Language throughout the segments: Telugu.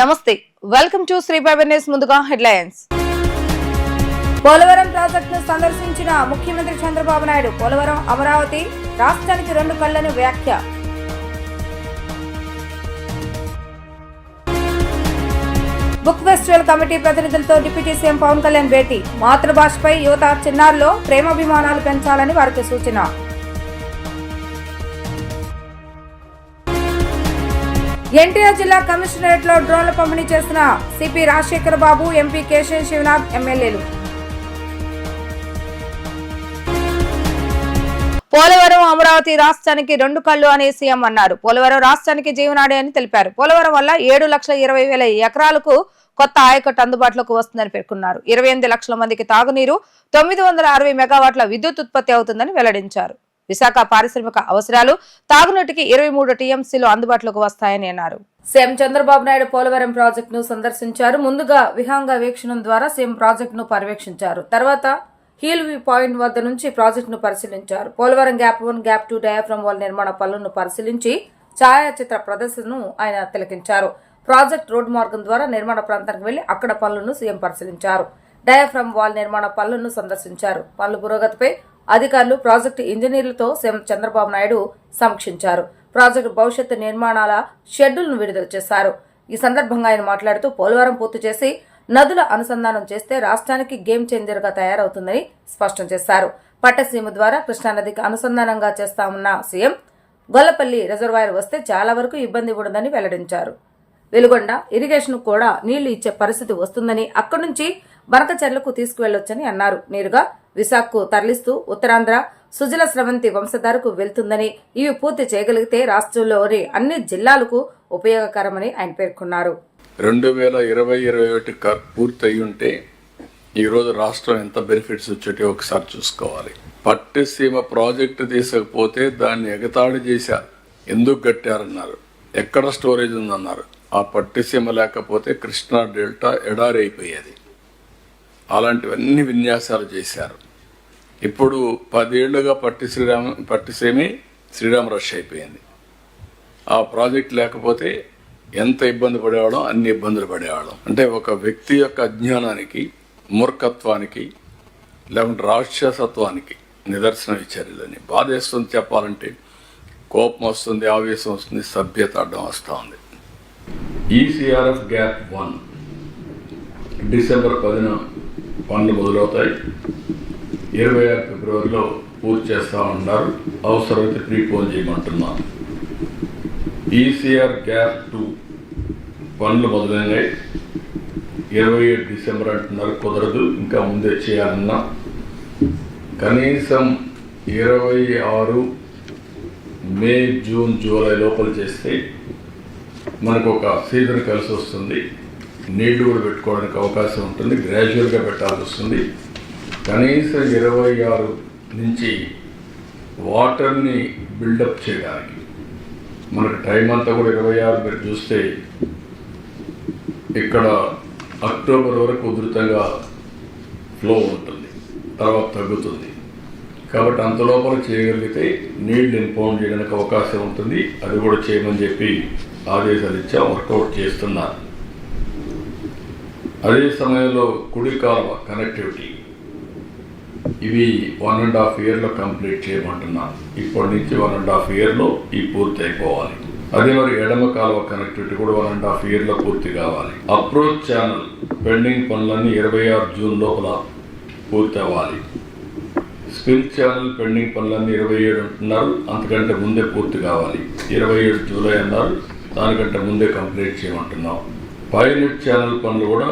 నమస్తే, వెల్కమ్ టు శ్రీ న్యూస్. ముందుగా హెడ్లైన్స్. పోలవరం ప్రాజెక్టును సందర్శించిన ముఖ్యమంత్రి చంద్రబాబు నాయుడు. పోలవరం అమరావతి రాష్ట్రానికి రెండు కళ్లని వ్యాఖ్య. బుక్ ఫెస్టివల్ కమిటీ ప్రతినిధులతో డిప్యూటీ సీఎం పవన్ కళ్యాణ్ భేటీ. మాతృభాషపై యువత చిన్నారులో ప్రేమాభిమానాలు పెంచాలని వారికి సూచన. ఎన్టీఆర్ జిల్లా కమిషనరేట్ లో డ్రోన్ల పంపిణీ చేసిన సిపి రాజశేఖర్ బాబు, ఎంపీ కేశవ్ శివనాథ్ ఎమ్మెల్యేలు. పోలవరం అమరావతి రాష్ట్రానికి రెండు కళ్లు అని సీఎం అన్నారు. పోలవరం రాష్ట్రానికి జీవనాడి అని తెలిపారు. పోలవరం వల్ల 7,20,000 ఎకరాలకు కొత్త ఆయకట్టు అందుబాటులోకి వస్తుందని పేర్కొన్నారు. 28 లక్షల మందికి తాగునీరు, 960 మెగావాట్ల విద్యుత్ ఉత్పత్తి అవుతుందని వెల్లడించారు. విశాఖ పారిశ్రామిక అవసరాలు, తాగునీటికి 23 టీఎంసీలు అందుబాటులోకి వస్తాయని అన్నారు. సీఎం చంద్రబాబు నాయుడు పోలవరం ప్రాజెక్టును సందర్శించారు. ముందుగా విహంగ వీక్షణం ద్వారా సీఎం ప్రాజెక్టును పర్యవేక్షించారు. తర్వాత హీల్ వ్యూ పాయింట్ వద్ద నుంచి ప్రాజెక్టును పరిశీలించారు. Polavaram gap 1, gap 2 diaphragm wall నిర్మాణ పనులను పరిశీలించి ఛాయాచిత్ర ప్రదర్శనను ఆయన తిలకించారు. ప్రాజెక్టు రోడ్డు మార్గం ద్వారా నిర్మాణ ప్రాంతానికి వెళ్లి అక్కడ పనులను సీఎం పరిశీలించారు. డయాఫ్రమ్ వాల్ నిర్మాణ పనులను సందర్శించారు. పనుల పురోగతిపై అధికారులు, ప్రాజెక్టు ఇంజనీర్లతో సీఎం చంద్రబాబు నాయుడు సమీక్షించారు. ప్రాజెక్టు భవిష్యత్తు నిర్మాణాల షెడ్యూల్ను విడుదల చేశారు. ఈ సందర్భంగా ఆయన మాట్లాడుతూ పోలవరం పూర్తి చేసి నదుల అనుసంధానం చేస్తే రాష్ట్రానికి గేమ్ చేంజర్ గా తయారవుతుందని స్పష్టం చేశారు. పట్టసీమ ద్వారా కృష్ణానదికి అనుసంధానంగా చేస్తామన్న సీఎం గొల్లపల్లి రిజర్వాయర్ వస్తే చాలా వరకు ఇబ్బంది ఉండదని వెల్లడించారు. వెలుగొండ ఇరిగేషన్ కూడా నీళ్లు ఇచ్చే పరిస్థితి వస్తుందని, అక్కడి నుంచి బనకచెర్లకు తీసుకువెళ్లొచ్చని అన్నారు. నేరుగా విశాఖకు తరలిస్తూ ఉత్తరాంధ్ర సుజల స్రవంతి వంశధారకు వెళ్తుందని, ఇవి పూర్తి చేయగలిగితే రాష్ట్రంలోని అన్ని జిల్లాలకు ఉపయోగకరమని ఆయన పేర్కొన్నారు. 2020-21 పూర్తి అయి ఉంటే ఈరోజు రాష్ట్రం ఎంత బెనిఫిట్స్ వచ్చేటో ఒకసారి చూసుకోవాలి. పట్టిసీమ ప్రాజెక్టు తీసుకపోతే దాన్ని ఎగతాళి చేశారు. ఎందుకు కట్టారన్నారు, ఎక్కడ స్టోరేజ్ ఉందన్నారు. ఆ పట్టిసీమ లేకపోతే కృష్ణా డెల్టా ఎడారి అయిపోయేది. అలాంటివన్నీ విన్యాసాలు చేశారు. ఇప్పుడు 10 ఏళ్లుగా పట్టిసీమే శ్రీరామ రష్ అయిపోయింది. ఆ ప్రాజెక్ట్ లేకపోతే ఎంత ఇబ్బంది పడేవాళ్ళం, అన్ని ఇబ్బందులు పడేవాళ్ళం. అంటే ఒక వ్యక్తి యొక్క అజ్ఞానానికి, మూర్ఖత్వానికి, లేకుంటే రాక్షసత్వానికి నిదర్శనం ఇచ్చారు. ఇదని బాధేస్తుంది చెప్పాలంటే. కోపం వస్తుంది, ఆవేశం వస్తుంది, సభ్యత అడ్డం వస్తూ ఉంది. ఈసీఆర్ఎఫ్ గ్యాప్ 1 డిసెంబర్ 10న పనులు మొదలవుతాయి. 26 ఫిబ్రవరిలో పూర్తి చేస్తామన్నారు. అవసరమైతే ప్రీపోన్ చేయమంటున్నారు. ఈసీఆర్ గ్యాప్ 2 పనులు మొదలైనాయి. 27 డిసెంబర్ అంటున్నారు. కుదరదు, ఇంకా ముందే చేయాలన్నా. కనీసం 26 మే, జూన్, జూలై లోపల చేస్తే మనకు ఒక సీజన్ కలిసి వస్తుంది. నీళ్లు కూడా పెట్టుకోవడానికి అవకాశం ఉంటుంది. గ్రాడ్యువల్గా పెట్టాల్సి వస్తుంది. కనీసం 26 నుంచి వాటర్ని బిల్డప్ చేయడానికి మనకు టైం అంతా కూడా 26 మీరు చూస్తే ఇక్కడ అక్టోబర్ వరకు ఉధృతంగా ఫ్లో ఉంటుంది, తర్వాత తగ్గుతుంది. కాబట్టి అంత లోపల చేయగలిగితే నీళ్లు ఇంపౌండ్ చేయడానికి అవకాశం ఉంటుంది. అది కూడా చేయమని చెప్పి ఆదేశాలు ఇచ్చా, వర్కౌట్ చేస్తున్నారు. అదే సమయంలో కుడి కాలువ కనెక్టివిటీ ఇవి 1.5 ఇయర్లో కంప్లీట్ చేయమంటున్నాను. ఇప్పటి నుంచి 1.5 ఇయర్లో ఈ పూర్తి అయిపోవాలి. అదే మరి ఎడమ కాలువ కనెక్టివిటీ కూడా 1.5 ఇయర్లో పూర్తి కావాలి. అప్రోచ్ ఛానల్ పెండింగ్ పనులన్నీ 26 జూన్ లోపల పూర్తి అవ్వాలి. స్పిల్ ఛానల్ పెండింగ్ పనులన్నీ 27 అంటున్నారు. అంతకంటే ముందే పూర్తి కావాలి. 27 జూలై అన్నారు. దానికంటే ముందే కంప్లీట్ చేయమంటున్నాం. పైలట్ ఛానల్ పనులు కూడా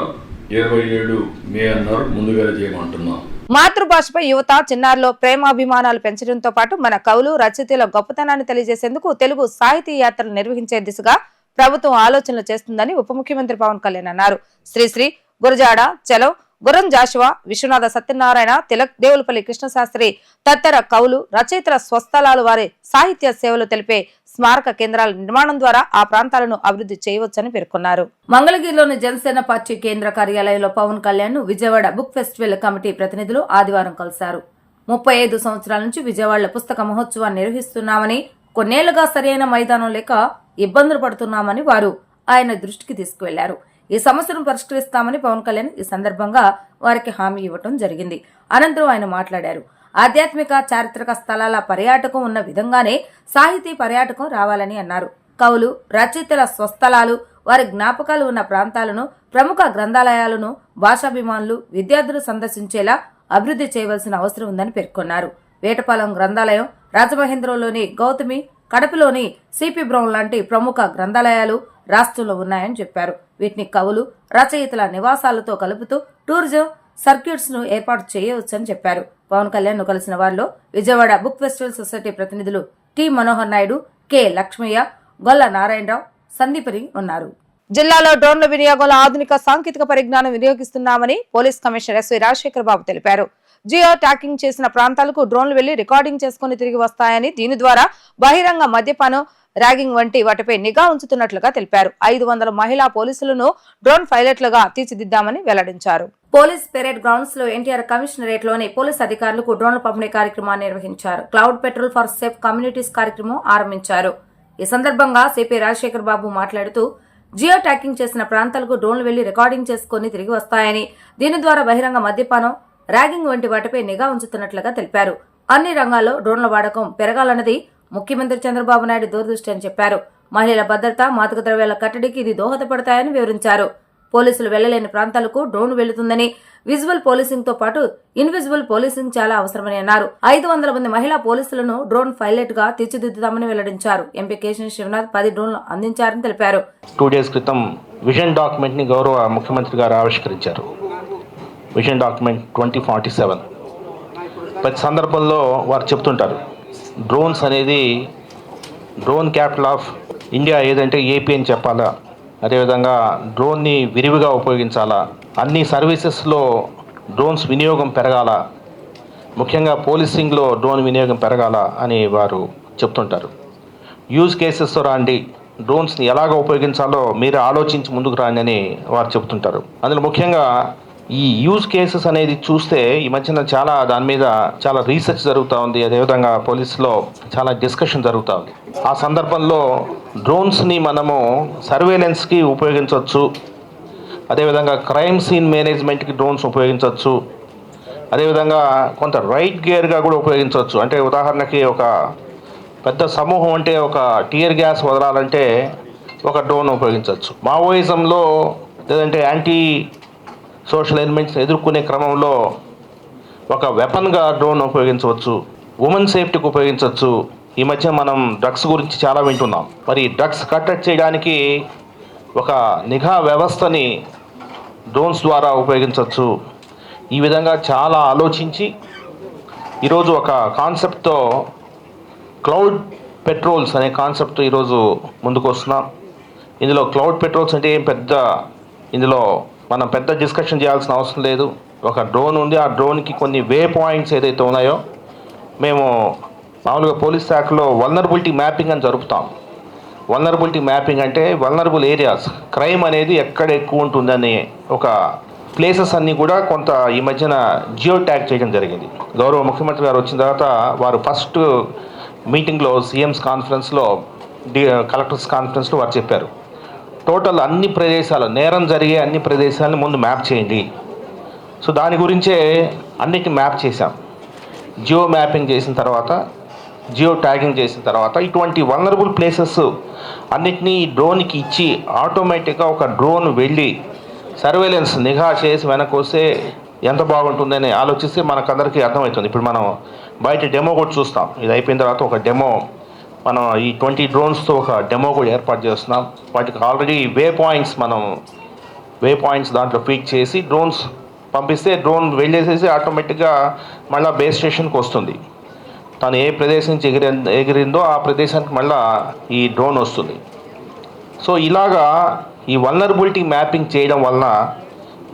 27 మే అన్నారు. ముందుగానే చేయమంటున్నాం. మాతృభాషపై యువత చిన్నారులో ప్రేమాభిమానాలు పెంచడంతో పాటు మన కవులు, రచయితల గొప్పతనాన్ని తెలియజేసేందుకు తెలుగు సాహితీ యాత్రలు నిర్వహించే దిశగా ప్రభుత్వం ఆలోచనలు చేస్తుందని ఉప ముఖ్యమంత్రి పవన్ కళ్యాణ్ అన్నారు. శ్రీశ్రీ, గురజాడ చలో, గుర్రం జాషువా, విశ్వనాథ సత్యనారాయణ, తిలక్, దేవులపల్లి కృష్ణశాస్త్రి తదితర కవులు, రచయితల స్వస్థలాలు వారి సాహిత్య సేవలు తెలిపే స్మారక కేంద్రాల నిర్మాణం ద్వారా ఆ ప్రాంతాలను అభివృద్ధి చేయవచ్చని పేర్కొన్నారు. మంగళగిరిలోని జనసేన పార్టీ కేంద్ర కార్యాలయంలో Pawan Kalyan Vijayawada book festival committee ప్రతినిధులు ఆదివారం కలిశారు. 35 సంవత్సరాల నుంచి విజయవాడలో పుస్తక మహోత్సవాన్ని నిర్వహిస్తున్నామని, కొన్నేళ్లుగా సరైన మైదానం లేక ఇబ్బందులు పడుతున్నామని వారు ఆయన దృష్టికి తీసుకువెళ్లారు. ఈ సమస్యను పరిష్కరిస్తామని పవన్ కళ్యాణ్ ఈ సందర్భంగా వారికి హామీ ఇవ్వటం జరిగింది. అనంతరం ఆయన మాట్లాడారు. ఆధ్యాత్మిక చారిత్రక స్థలాల పర్యాటకం ఉన్న విధంగానే సాహితీ పర్యాటకం రావాలని అన్నారు. కవులు, రచయితల స్వస్థలాలు, వారి జ్ఞాపకాలు ఉన్న ప్రాంతాలను, ప్రముఖ గ్రంథాలయాలను భాషాభిమానులు, విద్యార్థులు సందర్శించేలా అభివృద్ధి చేయవలసిన అవసరం ఉందని పేర్కొన్నారు. వేటపాలెం గ్రంథాలయం, రాజమహేంద్రంలోని గౌతమి, కడపలోని సిపి బ్రౌన్ లాంటి ప్రముఖ గ్రంథాలయాలు రాష్ట్రంలో ఉన్నాయని చెప్పారు. వీటిని కవులు, రచయితల నివాసాలతో కలుపుతూ టూరిజం సర్క్యూట్స్ ను ఏర్పాటు చేయవచ్చని చెప్పారు. పవన్ కళ్యాణ్ ను కలిసిన వారిలో విజయవాడ బుక్ ఫెస్టివల్ సొసైటీ ప్రతినిధులు టి మనోహర్ నాయుడు, కె లక్ష్మయ్య, గొల్ల నారాయణరావు, సందీపరి ఉన్నారు. జిల్లాలో డ్రోన్ల వినియోగంలో ఆధునిక సాంకేతిక పరిజ్ఞానం వినియోగిస్తున్నామని పోలీస్ కమిషనర్ ఎస్వి రాజశేఖర్ బాబు తెలిపారు. జియో ట్యాకింగ్ చేసిన ప్రాంతాలకు డ్రోన్లు వెళ్లి రికార్డింగ్ చేసుకుని తిరిగి వస్తాయని, దీని ద్వారా బహిరంగ మద్యపానం, ర్యాగింగ్ వంటి వాటిపై నిఘా ఉంచుతున్నట్లుగా తెలిపారు. 500 మహిళా పోలీసులను డ్రోన్ పైలట్లుగా తీర్చిదిద్దామని వెల్లడించారు. పోలీస్ పెరేడ్ గ్రౌండ్స్ లో ఎన్టీఆర్ కమిషనరేట్ లోని పోలీస్ అధికారులకు డ్రోన్ల పంపిణీ కార్యక్రమాన్ని నిర్వహించారు. Cloud petrol for safe communities కార్యక్రమం ఆరంభించారు. ఈ సందర్భంగా సిపి రాజశేఖర్ బాబు మాట్లాడుతూ, జియో ట్యాకింగ్ చేసిన ప్రాంతాలకు డ్రోన్లు వెళ్లి రికార్డింగ్ చేసుకుని తిరిగి వస్తాయని, దీని ద్వారా బహిరంగ మద్యపానం, ర్యాగింగ్ వంటి వాటిపై నిఘా ఉంచుతున్నట్లుగా తెలిపారు. అన్ని రంగాల్లో డ్రోన్ల వాడకం పెరగాలన్నది ముఖ్యమంత్రి చంద్రబాబు నాయుడు దూరదృష్టి అని చెప్పారు. మహిళల భద్రత, మాదక ద్రవ్యాల కట్టడికి ఇది దోహదపడతాయని వివరించారు. పోలీసులు వెళ్లలేని ప్రాంతాలకు డ్రోన్ వెళుతుందని, విజువల్ పోలీసింగ్ తో పాటు ఇన్విజిబుల్ పోలీసింగ్ చాలా అవసరమని అన్నారు. 500 మంది మహిళా పోలీసులను డ్రోన్ పైలట్ గా తీర్చిదిద్దుతామని వెల్లడించారు. ఎంపీ కేశవ శివనాథ్ 10 డ్రోన్లు అందించారని తెలిపారు. 2 days క్రితం విజన్ డాక్యుమెంట్ ని గౌరవ ముఖ్యమంత్రి గారు ఆవిష్కరించారు. Vision document 2047. ప్రతి సందర్భంలో వారు చెప్తుంటారు, డ్రోన్స్ అనేది డ్రోన్ క్యాపిటల్ ఆఫ్ ఇండియా ఏదంటే ఏపీ అని చెప్పాలా, అదేవిధంగా డ్రోన్ని విరివిగా ఉపయోగించాలా, అన్ని సర్వీసెస్లో డ్రోన్స్ వినియోగం పెరగాల, ముఖ్యంగా పోలీసింగ్లో డ్రోన్ వినియోగం పెరగాల అని వారు చెప్తుంటారు. యూజ్ కేసెస్తో రాండి, డ్రోన్స్ని ఎలాగ ఉపయోగించాలో మీరు ఆలోచించి ముందుకు రాండి అని వారు చెప్తుంటారు. అందులో ముఖ్యంగా ఈ యూజ్ కేసెస్ అనేది చూస్తే ఈ మధ్యన దాని మీద చాలా రీసెర్చ్ జరుగుతూ ఉంది. అదేవిధంగా పోలీసులో చాలా డిస్కషన్ జరుగుతూ ఉంది. ఆ సందర్భంలో డ్రోన్స్ని మనము సర్వేలెన్స్కి ఉపయోగించవచ్చు, అదేవిధంగా క్రైమ్ సీన్ మేనేజ్మెంట్కి డ్రోన్స్ ఉపయోగించవచ్చు, అదేవిధంగా కొంత రైట్ గేర్గా కూడా ఉపయోగించవచ్చు. అంటే ఉదాహరణకి ఒక పెద్ద సమూహం అంటే ఒక టియర్ గ్యాస్ వదలాలంటే ఒక డ్రోన్ ఉపయోగించవచ్చు. మావోయిజంలో లేదంటే యాంటీ సోషల్ ఎలిమెంట్స్ ఎదుర్కొనే క్రమంలో ఒక వెపన్గా డ్రోన్ ఉపయోగించవచ్చు. ఉమెన్ సేఫ్టీకి ఉపయోగించవచ్చు. ఈ మధ్య మనం డ్రగ్స్ గురించి చాలా వింటున్నాం. మరి డ్రగ్స్ కట్టడి చేయడానికి ఒక నిఘా వ్యవస్థని డ్రోన్స్ ద్వారా ఉపయోగించవచ్చు. ఈ విధంగా చాలా ఆలోచించి ఈరోజు ఒక కాన్సెప్ట్తో క్లౌడ్ పెట్రోల్స్ అనే కాన్సెప్ట్ ఈరోజు ముందుకు వస్తున్నాం. ఇందులో క్లౌడ్ పెట్రోల్స్ అంటే ఇందులో మనం పెద్ద డిస్కషన్ చేయాల్సిన అవసరం లేదు. ఒక డ్రోన్ ఉంది, ఆ డ్రోన్కి కొన్ని వే పాయింట్స్ ఏదైతే ఉన్నాయో మేము మామూలుగా పోలీస్ శాఖలో వల్నరబిలిటీ మ్యాపింగ్ అని జరుపుతాం. వల్నరబిలిటీ మ్యాపింగ్ అంటే వల్నరబుల్ ఏరియాస్, క్రైమ్ అనేది ఎక్కడ ఎక్కువ ఉంటుందని ఒక ప్లేసెస్ అన్నీ కూడా కొంత ఈ మధ్యన జియో ట్యాగ్ చేయడం జరిగింది. గౌరవ ముఖ్యమంత్రి గారు వచ్చిన తర్వాత వారు ఫస్ట్ మీటింగ్లో సీఎంస్ కాన్ఫరెన్స్లో కలెక్టర్స్ కాన్ఫరెన్స్లో వారు చెప్పారు, టోటల్ అన్ని ప్రదేశాలు, నేరం జరిగే అన్ని ప్రదేశాలను ముందు మ్యాప్ చేయండి. సో దాని గురించే అన్నిటిని మ్యాప్ చేశాం. జియో మ్యాపింగ్ చేసిన తర్వాత, జియో ట్యాగింగ్ చేసిన తర్వాత ఇటువంటి వల్నరబుల్ ప్లేసెస్ అన్నిటినీ డ్రోన్కి ఇచ్చి ఆటోమేటిక్గా ఒక డ్రోన్ వెళ్ళి సర్వేలెన్స్ నిఘా చేసి వెనక్కి వస్తే ఎంత బాగుంటుందని ఆలోచిస్తే మనకందరికీ అర్థమవుతుంది. ఇప్పుడు మనం బయట డెమో కూడా చూస్తాం. ఇది అయిపోయిన తర్వాత ఒక డెమో మనం ఈ 20 డ్రోన్స్తో ఒక డెమో కూడా ఏర్పాటు చేస్తున్నాం. వాటికి ఆల్రెడీ వే పాయింట్స్ దాంట్లో ఫీడ్ చేసి డ్రోన్స్ పంపిస్తే డ్రోన్ వెళ్ళేసేసి ఆటోమేటిక్గా మళ్ళీ బేస్ స్టేషన్కి వస్తుంది. తను ఏ ప్రదేశం నుంచి ఎగిరిందో ఆ ప్రదేశానికి మళ్ళీ ఈ డ్రోన్ వస్తుంది. సో ఇలాగా ఈ వల్నరబిలిటీ మ్యాపింగ్ చేయడం వలన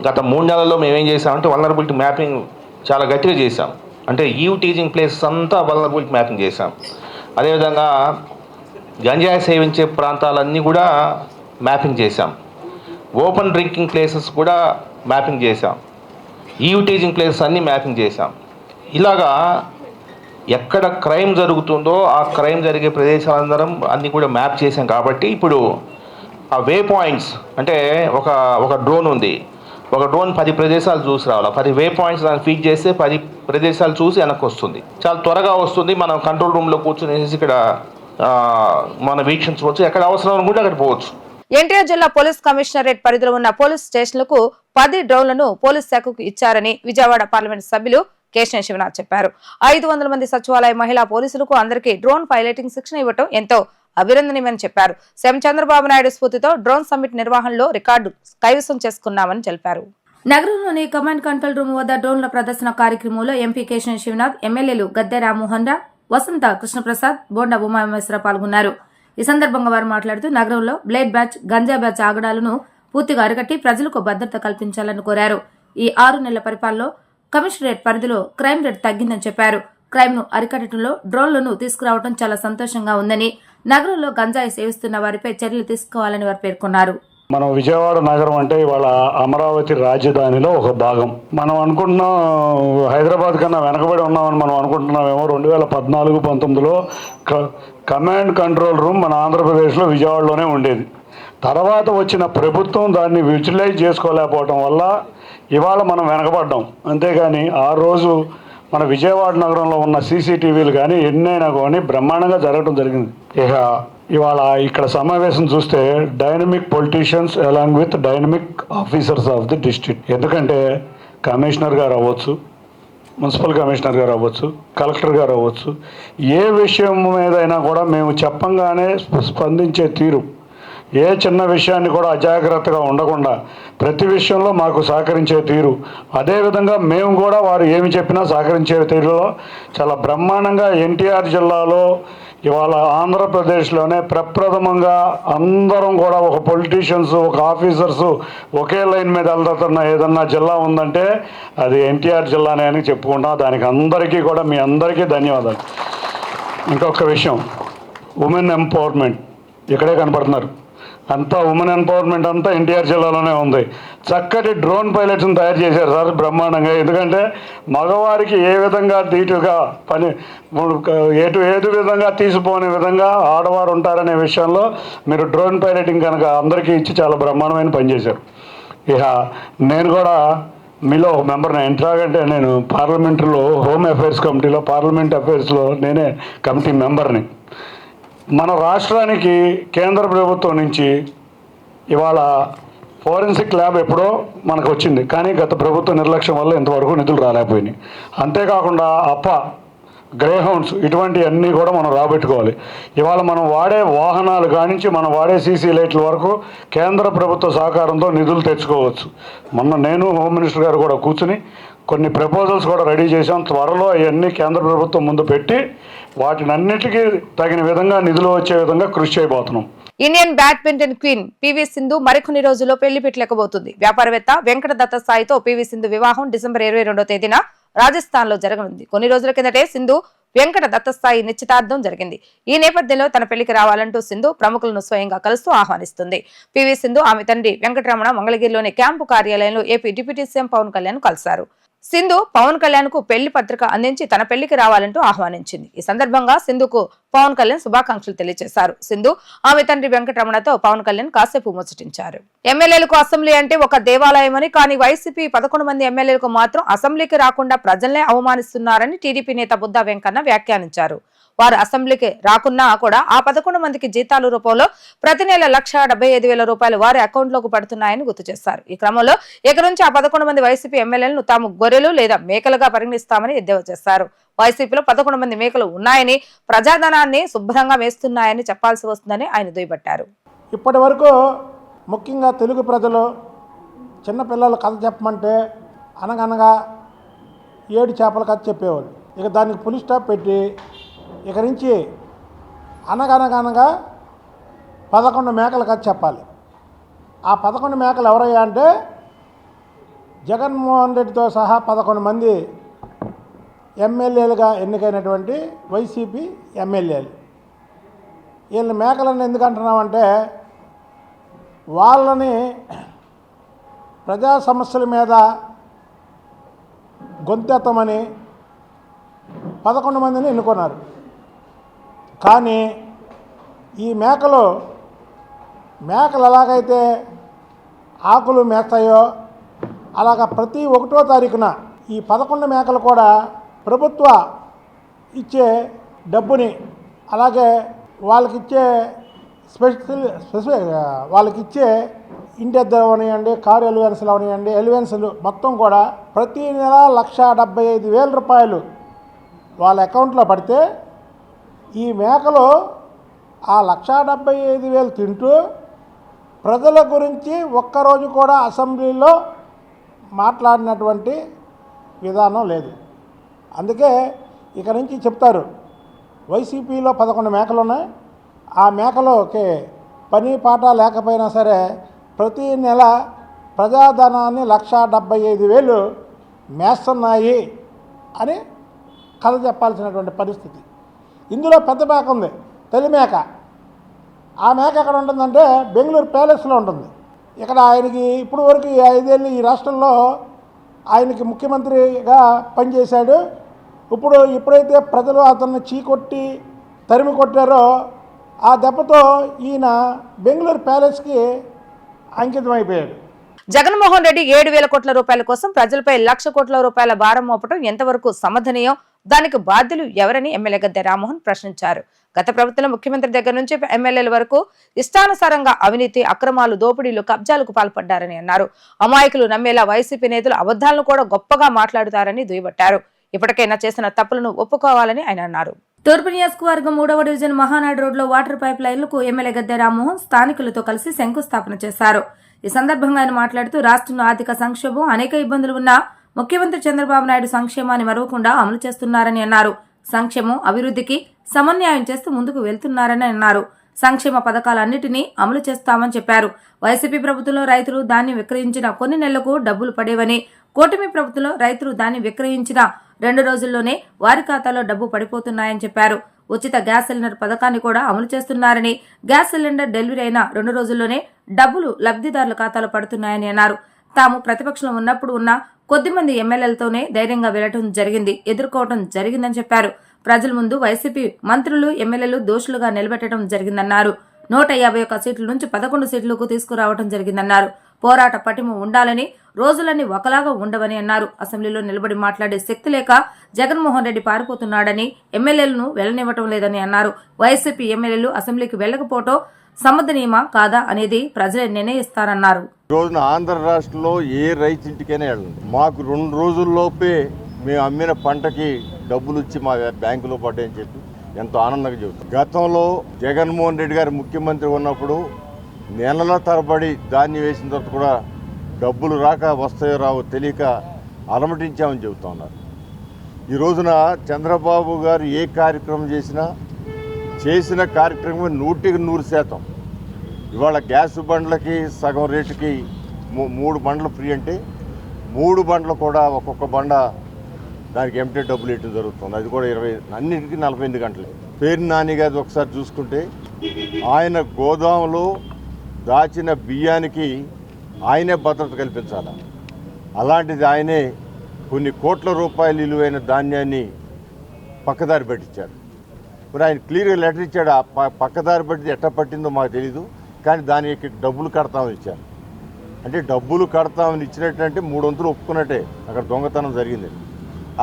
గత 3 నెలల్లో మేమేం చేసామంటే వల్నరబిలిటీ మ్యాపింగ్ చాలా గట్టిగా చేసాం. అంటే ఈవ్ టీజింగ్ ప్లేసెస్ అంతా వల్నరబిలిటీ మ్యాపింగ్ చేసాం. అదేవిధంగా గంజాయి సేవించే ప్రాంతాలన్నీ కూడా మ్యాపింగ్ చేశాం. ఓపెన్ డ్రింకింగ్ ప్లేసెస్ కూడా మ్యాపింగ్ చేశాం. ఈవ్ టీజింగ్ ప్లేసెస్ అన్నీ మ్యాపింగ్ చేశాం. ఇలాగా ఎక్కడ క్రైమ్ జరుగుతుందో ఆ క్రైమ్ జరిగే ప్రదేశాలందరం అన్నీ కూడా మ్యాప్ చేశాం. కాబట్టి ఇప్పుడు ఆ వే పాయింట్స్ అంటే ఒక డ్రోన్ ఉంది, ఒక డ్రోన్ 10 ప్రదేశాలు చూసి రావాలి. 10 వే పాయింట్స్ దాన్ని ఫీడ్ చేస్తే 10 ప్రదేశాలు చూసి వెనక్కి వస్తుంది. చాలా త్వరగా వస్తుంది. మనం కంట్రోల్ రూమ్లో కూర్చొని ఇక్కడ మన వీక్షించవచ్చు. ఎక్కడ అవసరం అనుకుంటే అక్కడ పోవచ్చు. ఎన్టీఆర్ జిల్లా పోలీస్ కమిషనరేట్ పరిధిలో ఉన్న పోలీస్ స్టేషన్లకు 10 డ్రోన్లను పోలీస్ శాఖకు ఇచ్చారని విజయవాడ పార్లమెంట్ సభ్యులు కేశినేని శివనాథ్ చెప్పారు. 500 మంది సచివాలయ మహిళా పోలీసులకు అందరికీ డ్రోన్ పైలటింగ్ శిక్షణ ఇవ్వటం ఎంతో అభినందనీయమని చెప్పారు. సీఎం చంద్రబాబు నాయుడు స్ఫూర్తితో డ్రోన్ సమ్మిట్ నిర్వహణలో రికార్డు కైవసం చేసుకున్నామని తెలిపారు. నగరంలోని కమాండ్ కంట్రోల్ రూమ్ వద్ద డ్రోన్ల ప్రదర్శన కార్యక్రమంలో ఎంపీ కేశినేని శివనాథ్, ఎమ్మెల్యేలు గద్దె రామ్మోహన్ రావు, వసంత కృష్ణప్రసాద్, బోండా ఉమామేశ్వరరావు పాల్గొన్నారు. ఈ సందర్భంగా వారు మాట్లాడుతూ నగరంలో బ్లేడ్ బ్యాచ్, గంజా బ్యాచ్ ఆగడాలను పూర్తిగా అరికట్టి ప్రజలకు భద్రత కల్పించాలని కోరారు. ఈ 6 నెలల పరిపాలనలో కమిషనరేట్ పరిధిలో క్రైమ్ రేట్ తగ్గిందని చెప్పారు. క్రైమ్ ను అరికట్టడంలో డ్రోన్లను తీసుకురావడం చాలా సంతోషంగా ఉందని, నగరంలో గంజాయి సేవిస్తున్న వారిపై చర్యలు తీసుకోవాలని వారు పేర్కొన్నారు. మనం విజయవాడ నగరం అంటే ఇవాళ అమరావతి రాజధానిలో ఒక భాగం. మనం అనుకుంటున్నాం హైదరాబాద్ కన్నా వెనకబడి ఉన్నామని మనం అనుకుంటున్నామేమో. 2014-19లో కమాండ్ కంట్రోల్ రూమ్ మన ఆంధ్రప్రదేశ్లో విజయవాడలోనే ఉండేది. తర్వాత వచ్చిన ప్రభుత్వం దాన్ని యూటిలైజ్ చేసుకోలేకపోవటం వల్ల ఇవాళ మనం వెనకబడ్డాం. అంతేగాని ఆ రోజు మన విజయవాడ నగరంలో ఉన్న సీసీటీవీలు కానీ ఎన్నైనా కానీ బ్రహ్మాండంగా జరగడం జరిగింది. ఇవాళ ఇక్కడ సమావేశం చూస్తే dynamic politicians along with dynamic officers of the district. ఎందుకంటే కమిషనర్ గారు అవ్వచ్చు, మున్సిపల్ కమిషనర్ గారు అవ్వచ్చు, కలెక్టర్ గారు అవ్వచ్చు, ఏ విషయం మీదైనా కూడా మేము చెప్పంగానే స్పందించే తీరు, ఏ చిన్న విషయాన్ని కూడా అజాగ్రత్తగా ఉండకుండా ప్రతి విషయంలో మాకు సహకరించే తీరు, అదేవిధంగా మేము కూడా వారు ఏమి చెప్పినా సహకరించే తీరులో చాలా బ్రహ్మాండంగా ఎన్టీఆర్ జిల్లాలో ఇవాళ ఆంధ్రప్రదేశ్లోనే ప్రప్రథమంగా అందరం కూడా ఒక పొలిటీషియన్స్, ఒక ఆఫీసర్స్ ఒకే లైన్ మీద వెళ్తున్న ఏదన్నా జిల్లా ఉందంటే అది ఎన్టీఆర్ జిల్లానే అని చెప్పుకుంటాం. దానికి అందరికీ కూడా మీ అందరికీ ధన్యవాదాలు. ఇంకొక విషయం, ఉమెన్ ఎంపవర్మెంట్ ఇక్కడే కనపడుతున్నారు. అంతా ఉమెన్ ఎంపవర్మెంట్ అంతా ఎన్టీఆర్ జిల్లాలోనే ఉంది. చక్కటి డ్రోన్ పైలట్స్ని తయారు చేశారు సార్ బ్రహ్మాండంగా. ఎందుకంటే మగవారికి ఏ విధంగా ధీటుగా పని ఏదు విధంగా తీసిపోని విధంగా ఆడవారు ఉంటారనే విషయంలో మీరు డ్రోన్ పైలటింగ్ కనుక అందరికీ ఇచ్చి చాలా బ్రహ్మాండమైన పని చేశారు. నేను కూడా మీలో ఒక మెంబర్ని. ఎట్లాగంటే నేను పార్లమెంటరీలో హోమ్ అఫైర్స్ కమిటీలో, పార్లమెంట్ అఫైర్స్లో నేనే కమిటీ మెంబర్ని. మన రాష్ట్రానికి కేంద్ర ప్రభుత్వం నుంచి ఇవాళ ఫోరెన్సిక్ ల్యాబ్ ఎప్పుడో మనకు వచ్చింది, కానీ గత ప్రభుత్వ నిర్లక్ష్యం వల్ల ఇంతవరకు నిధులు రాలేకపోయినాయి. అంతేకాకుండా గ్రేహౌండ్స్ ఇటువంటివన్నీ కూడా మనం రాబెట్టుకోవాలి. ఇవాళ మనం వాడే వాహనాలు కానించి మనం వాడే సీసీ లైట్ల వరకు కేంద్ర ప్రభుత్వ సహకారంతో నిధులు తెచ్చుకోవచ్చు. మొన్న నేను హోమ్ మినిస్టర్ గారు కూడా కూర్చుని కొన్ని ప్రపోజల్స్ కూడా రెడీ చేశాం. త్వరలో అవన్నీ కేంద్ర ప్రభుత్వం ముందు పెట్టి వాటినన్నిటికీ తగిన విధంగా నిధులు వచ్చే విధంగా కృషి చేయబోతున్నాం. Indian badminton queen PV Sindhu మరికొన్ని రోజుల్లో పెళ్లి పెట్టలేకపోతుంది. వ్యాపారవేత్త వెంకట దత్త సాయితో పివి సింధు వివాహం డిసెంబర్ 22వ తేదీన రాజస్థాన్ లో జరగనుంది. కొన్ని రోజుల కిందటే సింధు వెంకట దత్తస్థాయి నిశ్చితార్థం జరిగింది. ఈ నేపథ్యంలో తన పెళ్లికి రావాలంటూ సింధు ప్రముఖులను స్వయంగా కలుస్తూ ఆహ్వానిస్తుంది. పివి సింధు ఆమె తండ్రి వెంకటరమణ మంగళగిరిలోని క్యాంపు కార్యాలయంలో AP deputy CM Pawan Kalyan కలిశారు. సింధు పవన్ కళ్యాణ్ కు పెళ్లి పత్రిక అందించి తన పెళ్లికి రావాలంటూ ఆహ్వానించింది. ఈ సందర్భంగా సింధుకు పవన్ కళ్యాణ్ శుభాకాంక్షలు తెలియజేశారు. సింధు ఆమె తండ్రి వెంకటరమణతో పవన్ కళ్యాణ్ కాసేపు ముచ్చటించారు. ఎమ్మెల్యేలకు అసెంబ్లీ అంటే ఒక దేవాలయమని, కానీ వైసీపీ 11 మంది ఎమ్మెల్యేలకు మాత్రం అసెంబ్లీకి రాకుండా ప్రజల్నే అవమానిస్తున్నారని టీడీపీ నేత బుద్దా వెంకన్న వ్యాఖ్యానించారు. వారు అసెంబ్లీకి రాకున్నా కూడా ఆ 11 మందికి జీతాల రూపంలో ప్రతి నెల 1,75,000 రూపాయలు వారి అకౌంట్లోకి పడుతున్నాయని గుర్తు చేశారు. ఈ క్రమంలో ఇక నుంచి ఆ 11 మంది వైసీపీ ఎమ్మెల్యేలను తాము గొర్రెలు లేదా మేకలుగా పరిగణిస్తామని ఎద్దేవా చేశారు. వైసీపీలో 11 మంది మేకలు ఉన్నాయని, ప్రజాధనాన్ని శుభ్రంగా వేస్తున్నాయని చెప్పాల్సి వస్తుందని ఆయన దుయ్యబట్టారు. ఇప్పటి వరకు ముఖ్యంగా తెలుగు ప్రజలు చిన్నపిల్లలు కథ చెప్పమంటే అనగనగా 7 చేపల కథ చెప్పేవాళ్ళు. ఇక దానికి ఫుల్ స్టాప్ పెట్టి ఇక నుంచి అనగనగా 11 మేకల కథ చెప్పాలి. ఆ 11 మేకలు ఎవరయ్యా అంటే జగన్మోహన్ రెడ్డితో సహా 11 మంది ఎమ్మెల్యేలుగా ఎన్నికైనటువంటి వైసీపీ ఎమ్మెల్యేలు. వీళ్ళని మేకలను ఎందుకు అంటున్నామంటే వాళ్ళని ప్రజా సమస్యల మీద గొంతెత్తమని 11 మందిని ఎన్నుకున్నారు. కానీ ఈ మేకలు మేకలు ఎలాగైతే ఆకులు మేస్తాయో అలాగ ప్రతి 1వ తారీఖున ఈ 11 మేకలు కూడా ప్రభుత్వ ఇచ్చే డబ్బుని అలాగే వాళ్ళకిచ్చే వాళ్ళకిచ్చే ఇంటి అద్దె అవనివ్వండి, కారు ఎలివెన్స్లు అవనివ్వండి, ఎలివెన్స్లు మొత్తం కూడా ప్రతి నెల 1,75,000 రూపాయలు వాళ్ళ అకౌంట్లో పడితే ఈ మేకలు ఆ 1,75,000 తింటూ ప్రజల గురించి ఒక్కరోజు కూడా అసెంబ్లీలో మాట్లాడినటువంటి విధానం లేదు. అందుకే ఇక నుంచి చెప్తారు వైసీపీలో 11 మేకలు ఉన్నాయి, ఆ మేకలోకి పని పాట లేకపోయినా సరే ప్రతి నెల ప్రజాధనాన్ని 1,75,000 మేస్తున్నాయి అని కథ చెప్పాల్సినటువంటి పరిస్థితి. ఇందులో పెద్ద మేక ఉంది, తల్లి మేక. ఆ మేక ఎక్కడ ఉంటుందంటే బెంగళూరు ప్యాలెస్లో ఉంటుంది. ఇక్కడ ఆయనకి ఇప్పుడు వరకు 5 ఏళ్ళు ఈ రాష్ట్రంలో ఆయనకి ముఖ్యమంత్రిగా పనిచేశాడు. ఎప్పుడైతే ప్రజలు అతన్ని చీకొట్టి తరిమి కొట్టారో ఆ దెబ్బతో ఈయన బెంగళూరు ప్యాలెస్కి అంకితమైపోయాడు. జగన్మోహన్ రెడ్డి 7,000 కోట్ల రూపాయల కోసం ప్రజలపై 1,00,000 కోట్ల రూపాయల భారం మోపడం ఎంతవరకు సమర్థనీయం, దానికి బాధ్యులు ఎవరని ఎమ్మెల్యే గద్దె రామ్మోహన్ ప్రశ్నించారు. గత ప్రభుత్వంలో ముఖ్యమంత్రి దగ్గర నుంచి ఎమ్మెల్యేల వరకు ఇష్టానుసారంగా అవినీతి, అక్రమాలు, దోపిడీలు, కబ్జాలకు పాల్పడ్డారని అన్నారు. అమాయకులు నమ్మేలా వైసీపీ నేతలు అబద్ధాలను కూడా గొప్పగా మాట్లాడుతారని దుయ్యబట్టారు. ఇప్పటికైనా చేసిన తప్పులను ఒప్పుకోవాలని ఆయన అన్నారు. తూర్పు నియోజకవర్గం 3వ డివిజన్ మహానాడు రోడ్లో water pipe లైన్లకు MLA Gadde Rammohan స్థానికులతో కలిసి శంకుస్థాపన చేశారు. ఈ సందర్భంగా ఆయన మాట్లాడుతూ రాష్ట్రంలో ఆర్థిక సంక్షోభం, అనేక ఇబ్బందులు ఉన్నా ముఖ్యమంత్రి చంద్రబాబు నాయుడు సంక్షేమాన్ని మరవకుండా అమలు చేస్తున్నారని అన్నారు. సంక్షేమం, అభివృద్ధికి సమన్వయం చేస్తూ ముందుకు వెళ్తున్నారని అన్నారు. సంక్షేమ పథకాలన్నింటినీ అమలు చేస్తామని చెప్పారు. వైసీపీ ప్రభుత్వంలో రైతులు ధాన్యం విక్రయించిన కొన్ని నెలలకు డబ్బులు పడేవని, కూటమి ప్రభుత్వంలో రైతులు ధాన్యం విక్రయించిన 2 రోజుల్లోనే వారి ఖాతాలో డబ్బు పడిపోతున్నాయని చెప్పారు. ఉచిత గ్యాస్ సిలిండర్ పథకాన్ని కూడా అమలు చేస్తున్నారని, గ్యాస్ సిలిండర్ డెలివరీ అయిన 2 రోజుల్లోనే డబ్బులు లబ్ధిదారుల ఖాతాలో పడుతున్నాయని అన్నారు. తాము ప్రతిపక్షంలో ఉన్నప్పుడు ఉన్న కొద్దిమంది ఎమ్మెల్యేలతోనే ధైర్యంగా వెళ్లడం జరిగింది, ఎదుర్కోవడం జరిగిందని చెప్పారు. ప్రజల ముందు వైసీపీ మంత్రులు, ఎమ్మెల్యేలు దోషులుగా నిలబెట్టడం జరిగిందన్నారు. 151 సీట్ల నుంచి 11 సీట్లకు తీసుకురావడం జరిగిందన్నారు. పోరాట పటిమ ఉండాలని, రోజులన్నీ ఒకలాగా ఉండవని అన్నారు. అసెంబ్లీలో నిలబడి మాట్లాడే శక్తి లేక జగన్మోహన్ రెడ్డి పారిపోతున్నాడని, ఎమ్మెల్యేలను వెళ్లనివ్వటం లేదని అన్నారు. వైసీపీ ఎమ్మెల్యేలు అసెంబ్లీకి వెళ్లకపోవటం సమర్థనీయమా కాదా అనేది ప్రజలే నిర్ణయిస్తారన్నారు. రోజున ఆంధ్ర రాష్ట్రంలో ఏ రైతు ఇంటికైనా వెళ్ళండి, మాకు 2 రోజుల్లోపే మేము అమ్మిన పంటకి డబ్బులు ఇచ్చి మా బ్యాంకులో పడ్డాయని చెప్పి ఎంతో ఆనందంగా చెబుతాం. గతంలో జగన్మోహన్ రెడ్డి గారు ముఖ్యమంత్రి ఉన్నప్పుడు నెలల తరబడి ధాన్యం వేసిన తర్వాత కూడా డబ్బులు రాక వస్తాయో రావో తెలియక అలమటించామని చెబుతా ఉన్నారు. ఈ రోజున చంద్రబాబు గారు ఏ కార్యక్రమం చేసిన కార్యక్రమం 100% ఇవాళ గ్యాస్ బండ్లకి సగం రేటుకి 3 బండ్లు ఫ్రీ అంటే 3 బండ్లు కూడా ఒక్కొక్క బండ దానికి ఎంటీ డబ్బులు ఇవ్వడం జరుగుతుంది. అది కూడా 20 అన్నిటికీ 48 గంటలు. పేరు నాని గారు ఒకసారి చూసుకుంటే ఆయన గోదాములో దాచిన బియ్యానికి ఆయనే భద్రత కల్పించాలి. అలాంటిది ఆయనే కొన్ని కోట్ల రూపాయలు విలువైన ధాన్యాన్ని పక్కదారి పట్టించాడు. మరి ఆయన క్లియర్గా లెటర్ ఇచ్చాడు. ఆ పక్కదారి పట్టింది ఎట్లా పట్టిందో మాకు తెలీదు, కానీ దానికి డబ్బులు కడతామని ఇచ్చారు. అంటే డబ్బులు కడతామని ఇచ్చినట్టంటే 3 వంతులు ఒప్పుకున్నట్టే అక్కడ దొంగతనం జరిగింది.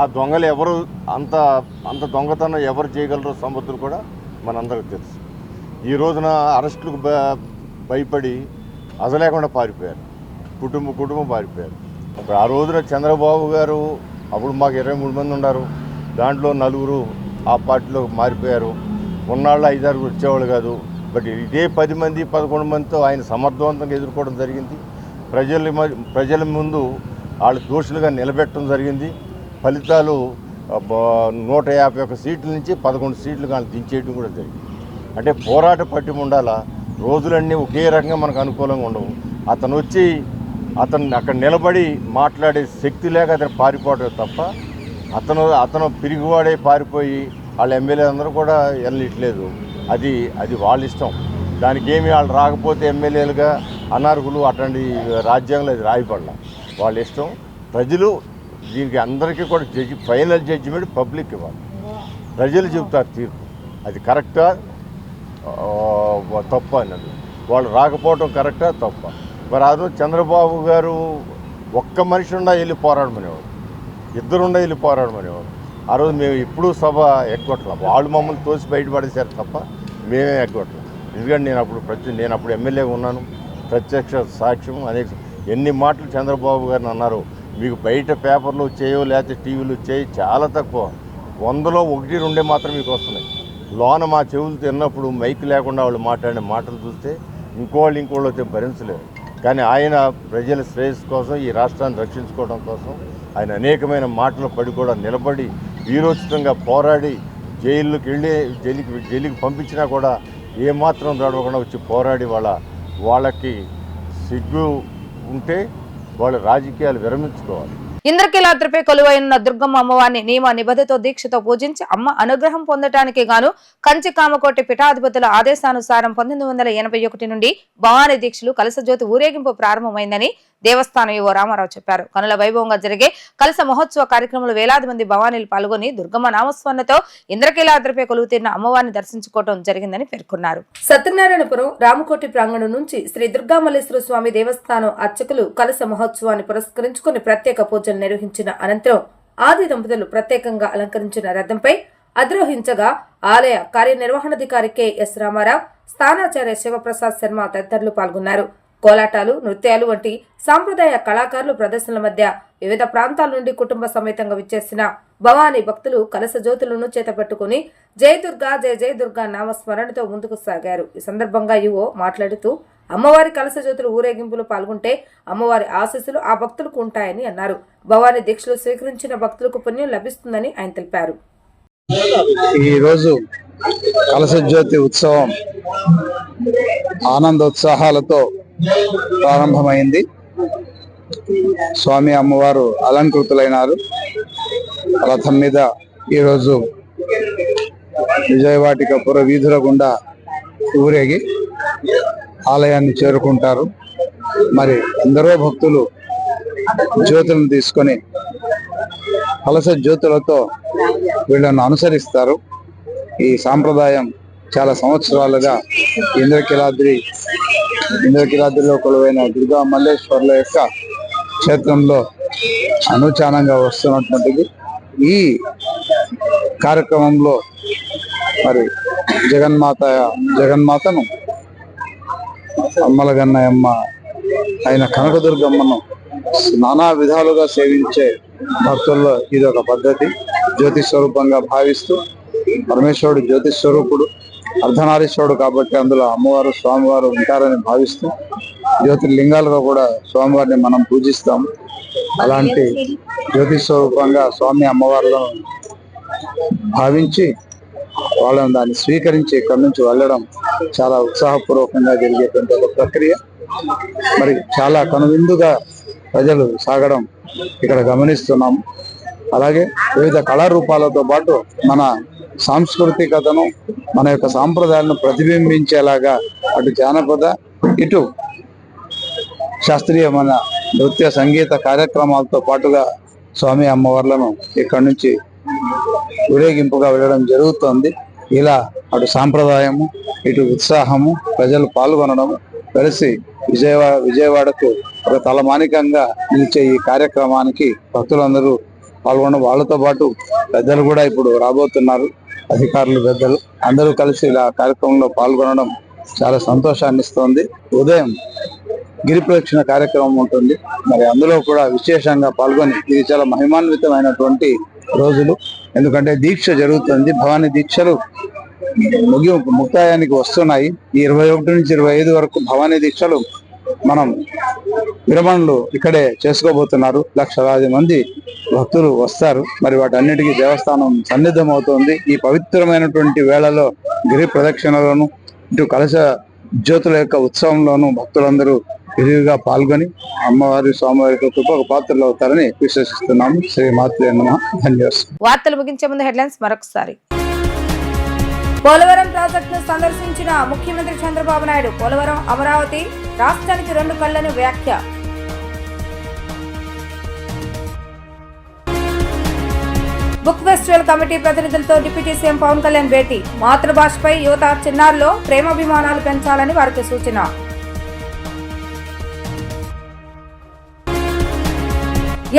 ఆ దొంగలు ఎవరు అంత దొంగతనం ఎవరు చేయగలరో సమర్థులు కూడా మనందరికీ తెలుసు. ఈ రోజున అరెస్టులకు భయపడి అసలేకుండా పారిపోయారు, కుటుంబం పారిపోయారు. అప్పుడు ఆ రోజున చంద్రబాబు గారు అప్పుడు మాకు 23 మంది ఉన్నారు, దాంట్లో 4 ఆ పార్టీలో మారిపోయారు. ఉన్నాళ్ళు 5-6 వచ్చేవాళ్ళు కాదు. బట్ ఇదే 10 మంది 11 మందితో ఆయన సమర్థవంతంగా ఎదుర్కోవడం జరిగింది. ప్రజల ముందు వాళ్ళు దోషులుగా నిలబెట్టడం జరిగింది. ఫలితాలు 151 సీట్ల నుంచి 11 సీట్లు కానీ దించేయడం కూడా జరిగింది. అంటే పోరాట పట్టిమ ఉండాలా, రోజులన్నీ ఒకే రకంగా మనకు అనుకూలంగా ఉండవు. అతను అక్కడ నిలబడి మాట్లాడే శక్తి లేక అతను పారిపోవడం తప్ప అతను పిరిగివాడే పారిపోయి వాళ్ళ ఎమ్మెల్యే అందరూ కూడా వెళ్ళట్లేదు. అది వాళ్ళ ఇష్టం. దానికి ఏమి వాళ్ళు రాకపోతే ఎమ్మెల్యేలుగా అనర్హులు అట్లాంటి రాజ్యాంగంలో అది రాయబడాల, వాళ్ళ ఇష్టం. ప్రజలు దీనికి అందరికీ కూడా ఫైనల్ జడ్జిమెంట్ పబ్లిక్ ఇవ్వాలి. ప్రజలు చెబుతారు తీర్పు, అది కరెక్టా తప్ప అన్నది. వాళ్ళు రాకపోవడం కరెక్టా తప్ప? మరి ఆ రోజు చంద్రబాబు గారు ఒక్క మనిషి ఉండా వెళ్ళి పోరాడమనేవాడు, ఇద్దరుండా వెళ్ళి పోరాడమనేవాడు. ఆ రోజు మేము ఎప్పుడూ సభ ఎగ్గొట్టలేం. వాళ్ళు మమ్మల్ని తోసి బయటపడేశారు తప్ప మేమే ఎగ్గొట్టలేం. ఎందుకంటే నేను అప్పుడు ఎమ్మెల్యేగా ఉన్నాను, ప్రత్యక్ష సాక్ష్యం. ఎన్ని మాటలు చంద్రబాబు గారిని అన్నారు, మీకు బయట పేపర్లు చేయో లేకపోతే టీవీలు చేయి చాలా తక్కువ, 100లో 1-2 మాత్రం మీకు వస్తున్నాయి. లోన మా చెవులు తిన్నప్పుడు మైక్ లేకుండా వాళ్ళు మాట్లాడిన మాటలు చూస్తే ఇంకోళ్ళు అయితే భరించలేరు. కానీ ఆయన ప్రజల శ్రేయస్సు కోసం, ఈ రాష్ట్రాన్ని రక్షించుకోవడం కోసం ఆయన అనేకమైన మాటలు పడి కూడా నిలబడి వీరోచితంగా పోరాడి జైలుకి పంపించినా కూడా ఏమాత్రం దడవకుండా వచ్చి పోరాడి వాళ్ళకి సిగ్గు ఉంటే వాళ్ళ రాజకీయాలు విరమించుకోవాలి. ఇంద్రకీలాద్రిపై కొలువైన దుర్గమ్మ అమ్మవారిని నియమ నిబద్ధతో దీక్షతో పూజించి అమ్మ అనుగ్రహం పొందటానికి గాను కంచి కామకోటి పీఠాధిపతుల ఆదేశానుసారం 1981 నుండి భవానీ దీక్షలు కలశజ్యోతి ఊరేగింపు ప్రారంభమైందని దేవస్థానం ఈవో రామారావు చెప్పారు. కనుల వైభవంగా జరిగే కలశ మహోత్సవ కార్యక్రమంలో వేలాది మంది భవానీలు పాల్గొని దుర్గమ్మ నామస్మరణతో ఇంద్రకీలాద్రిపై కొలువుతీరిన అమ్మవారిని దర్శించుకోవడం జరిగిందని పేర్కొన్నారు. సత్యనారాయణపురం రామకోటి ప్రాంగణం నుంచి శ్రీ దుర్గామల్లేశ్వర స్వామి దేవస్థానం అర్చకులు కలశ మహోత్సవాన్ని పురస్కరించుకుని ప్రత్యేక పూజలు నిర్వహించిన అనంతరం ఆది దంపతులు ప్రత్యేకంగా అలంకరించిన రథంపై అధిరోహించగా ఆలయ కార్యనిర్వహణాధికారి కెఎస్ రామారావు, స్థానాచార్య శివప్రసాద్ శర్మ తదితరులు పాల్గొన్నారు. కోలాటాలు, నృత్యాలు వంటి సాంప్రదాయ కళాకారులు ప్రదర్శనల మధ్య వివిధ ప్రాంతాల నుండి కుటుంబ సమేతంగా విచ్చేసిన భవానీ భక్తులు కలశ జ్యోతులను చేతపట్టుకుని జయ దుర్గా జయ జయ దుర్గా నామస్మరణతో ముందుకు సాగారు. ఈ సందర్భంగా ఈవో మాట్లాడుతూ అమ్మవారి కలశ జ్యోతులు ఊరేగింపులు పాల్గొంటే అమ్మవారి ఆశీస్సులు ఆ భక్తులకు ఉంటాయని అన్నారు. భవానీ దీక్షలు స్వీకరించిన భక్తులకు పుణ్యం లభిస్తుందని ఆయన తెలిపారు. ఈ రోజు కలశ జ్యోతి ఉత్సవం ఆనందోత్సాహాలతో ప్రారంభమైంది. స్వామి అమ్మవారు అలంకృతులైనారు. రథం మీద ఈరోజు విజయవాటిక పుర వీధుల గుండా ఊరేగి ఆలయాన్ని చేరుకుంటారు. మరి ఎందరో భక్తులు జ్యోతులను తీసుకొని కలశ జ్యోతులతో వీళ్ళను అనుసరిస్తారు. ఈ సాంప్రదాయం చాలా సంవత్సరాలుగా ఇంద్రకీలాద్రిలో కొలువైన దుర్గా మల్లేశ్వర్ల యొక్క క్షేత్రంలో అనుచానంగా వస్తున్నటువంటిది. ఈ కార్యక్రమంలో మరి జగన్మాతను అమ్మలగన్నయమ్మ అయిన కనకదుర్గమ్మను నానా విధాలుగా సేవించే భక్తుల్లో ఇది ఒక పద్ధతి. జ్యోతి స్వరూపంగా భావిస్తూ, పరమేశ్వరుడు జ్యోతి స్వరూపుడు, అర్ధనారీశ్వరుడు కాబట్టి అందులో అమ్మవారు స్వామివారు ఉంటారని భావిస్తూ జ్యోతిర్లింగాలుగా కూడా స్వామివారిని మనం పూజిస్తాము. అలాంటి జ్యోతి స్వరూపంగా స్వామి అమ్మవార్లను భావించి వాళ్ళని దాన్ని స్వీకరించి ఇక్కడి నుంచి వెళ్ళడం చాలా ఉత్సాహపూర్వకంగా జరిగేటువంటి ఒక ప్రక్రియ. మరి చాలా కనువిందుగా ప్రజలు సాగడం ఇక్కడ గమనిస్తున్నాము. అలాగే వివిధ కళారూపాలతో పాటు మన సాంస్కృతికతను, మన యొక్క సాంప్రదాయాలను ప్రతిబింబించేలాగా అటు జానపద, ఇటు శాస్త్రీయమైన నృత్య సంగీత కార్యక్రమాలతో పాటుగా స్వామి అమ్మవార్లను ఇక్కడి నుంచి ఊరేగింపుగా వెళ్ళడం జరుగుతోంది. ఇలా అటు సాంప్రదాయము, ఇటు ఉత్సాహము, ప్రజలు పాల్గొనడం కలిసి విజయవాడకు ఒక తలమానికంగా నిలిచే ఈ కార్యక్రమానికి భక్తులందరూ పాల్గొనడం, వాళ్ళతో పాటు పెద్దలు కూడా ఇప్పుడు రాబోతున్నారు, అధికారులు, పెద్దలు అందరూ కలిసి ఇలా కార్యక్రమంలో పాల్గొనడం చాలా సంతోషాన్ని ఇస్తోంది. ఉదయం గిరి ప్రదక్షిణ కార్యక్రమం ఉంటుంది. మరి అందులో కూడా విశేషంగా పాల్గొని ఇది చాలా మహిమాన్వితమైనటువంటి రోజులు. ఎందుకంటే దీక్ష జరుగుతుంది. భవానీ దీక్షలు ముక్తాయానికి వస్తున్నాయి. ఈ 21 నుంచి 25 వరకు భవానీ దీక్షలు మనం విరమణలు ఇక్కడే చేసుకోబోతున్నారు. లక్షలాది మంది భక్తులు వస్తారు. మరి వాటన్నిటికీ దేవస్థానం సన్నిధం అవుతోంది. ఈ పవిత్రమైనటువంటి వేళలో గిరి ప్రదక్షిణలోను, ఇటు కలశ జ్యోతుల యొక్క ఉత్సవంలోను భక్తులందరూ విరివిగా పాల్గొని అమ్మవారి స్వామివారి కృపకు పాత్రలు అవుతారని విశ్వసిస్తున్నాము. శ్రీ మాత్రే నమః. ధన్యవాదాలు. వార్తలు ముగించే ముందు హెడ్లైన్స్ మరొకసారి. పోలవరం ప్రాజెక్టును సందర్శించిన ముఖ్యమంత్రి చంద్రబాబు నాయుడు. పోలవరం అమరావతి రాష్ట్రానికి 2 కళ్లని వ్యాఖ్య. బుక్ ఫెస్టివల్ కమిటీ ప్రతినిధులతో డిప్యూటీ సీఎం పవన్ కళ్యాణ్ భేటీ. మాతృభాషపై యువత చిన్నారులో ప్రేమాభిమానాలు పెంచాలని వారికి సూచన.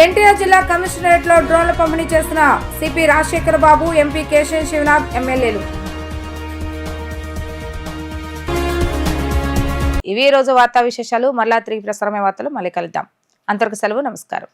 ఎన్టీఆర్ జిల్లా కమిషనరేట్ లో డ్రోన్ల పంపిణీ చేసిన సిపి రాజశేఖర్ బాబు, ఎంపీ కేశవ్ శివనాథ్, ఎమ్మెల్యేలు. ఇవి ఈ రోజు వార్తా విశేషాలు. మరలా తిరిగి ప్రసారమే వార్తలు మళ్ళీ కలుద్దాం. అంతవరకు సెలవు. నమస్కారం.